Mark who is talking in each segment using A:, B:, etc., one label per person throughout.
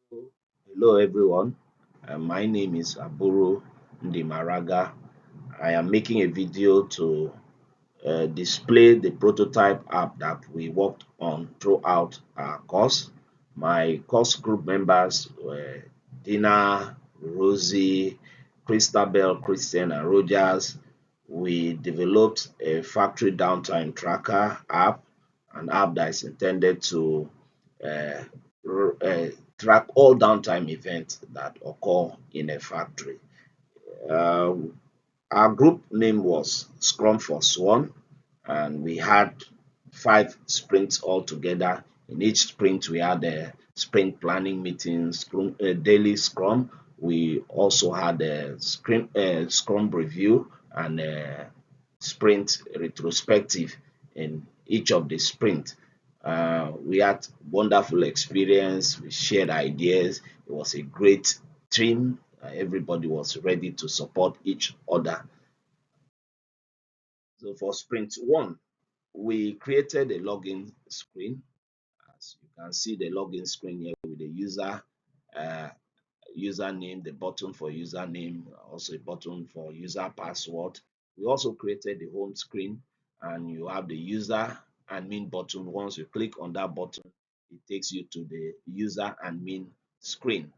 A: Hello everyone, my name is Aburo Ndimaraga. I am making a video to display the prototype app that we worked on throughout our course. My course group members were Dina, Rosie, Christabel, Christian, and Rogers. We developed a factory downtime tracker app, an app that is intended to uh, uh, track all downtime events that occur in a factory. Uh, our group name was Scrum for Swan, and we had 5 sprints altogether. In each sprint, we had a sprint planning meeting, daily Scrum. We also had a Scrum review and a sprint retrospective in each of the sprint. We had wonderful experience. We shared ideas. It was a great team. Everybody was ready to support each other. So for sprint one, we created a login screen. As you can see, the login screen here with the uh, username, the button for username, also a button for user password. We also created the home screen, and you have the user admin button. Once you click on that button, it takes you to the user admin screen.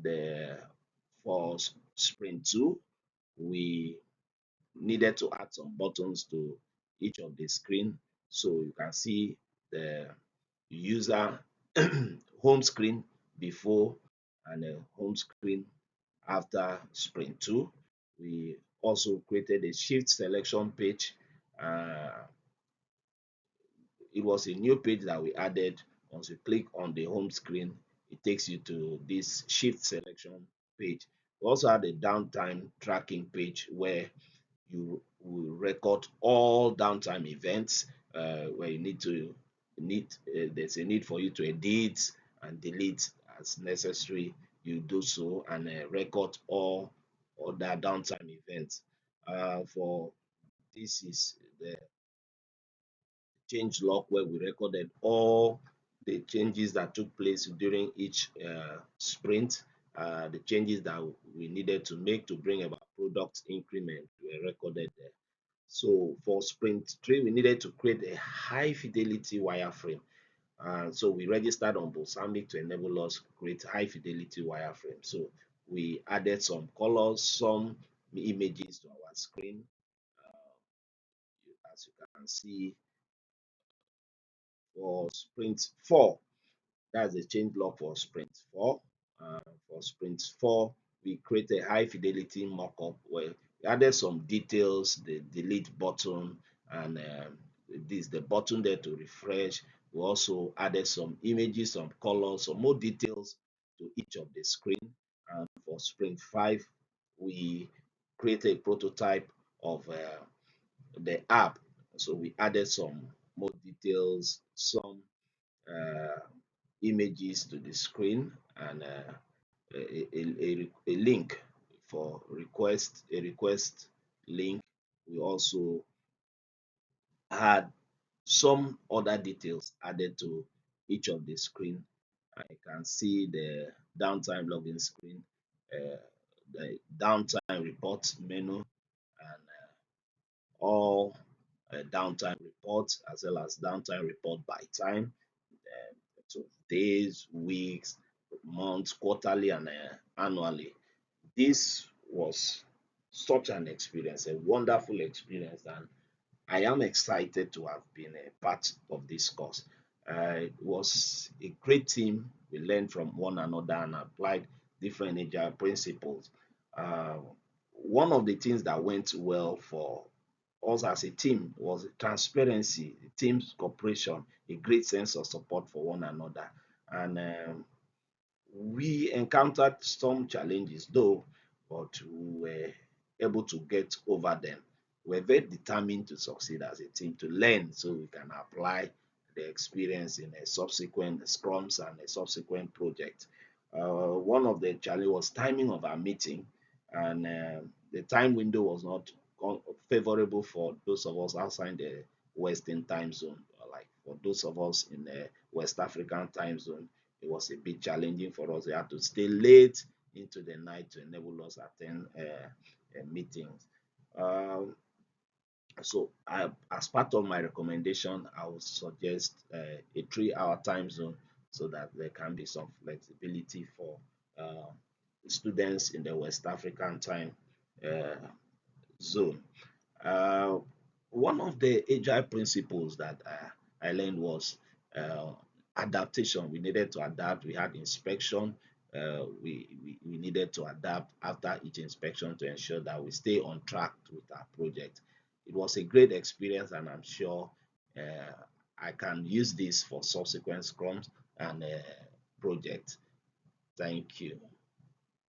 A: The For sprint two, we needed to add some buttons to each of the screen, so you can see the user home screen before and a home screen after sprint 2. We also created a shift selection page. uh, it was a new page that we added. Once you click on the home screen, it takes you to this shift selection page. We also had a downtime tracking page where you will record all downtime events, where you need there's a need for you to edit and delete as necessary. You do so and record all other downtime events. For This is the change log where we recorded all the changes that took place during each sprint, the changes that we needed to make to bring about product increment were recorded there. So for sprint 3, we needed to create a high fidelity wireframe. So we registered on Balsamic to enable us create high fidelity wireframe. So we added some colors, some images to our screen. As you can see, for sprint 4, that's the change log for sprint 4. For sprint 4, we create a high fidelity mockup where we added some details, the delete button, and this the button there to refresh. We also added some images, some colors, some more details to each of the screen. And for sprint 5, we created a prototype of the app. So we added some more details, some uh, images to the screen, and a link for a request link. We also had some other details added to each of the screen. I can see the downtime login screen, the downtime report menu, and all downtime reports, as well as downtime report by time, so days, weeks, months, quarterly, and annually. This was such an experience, a wonderful experience, and I am excited to have been a part of this course. It was a great team. We learned from one another and applied different agile principles. Uh, One of the things that went well for us as a team was transparency, team's cooperation, a great sense of support for one another. And we encountered some challenges though, but we were able to get over them. We're very determined to succeed as a team, to learn so we can apply the experience in a subsequent scrums and a subsequent project. One of the challenges was timing of our meeting, and the time window was not favorable for those of us outside the Western time zone. Like for those of us in the West African time zone, it was a bit challenging for us. We had to stay late into the night to enable us attend meetings. Um, so as part of my recommendation, I would suggest a 3-hour time zone so that there can be some flexibility for uh, students in the West African time uh, zone. Uh, One of the agile principles that I learned was uh, adaptation. We needed to adapt. We had inspection. We needed to adapt after each inspection to ensure that we stay on track with our project. It was a great experience, and I'm sure I can use this for subsequent scrums and projects. Thank you.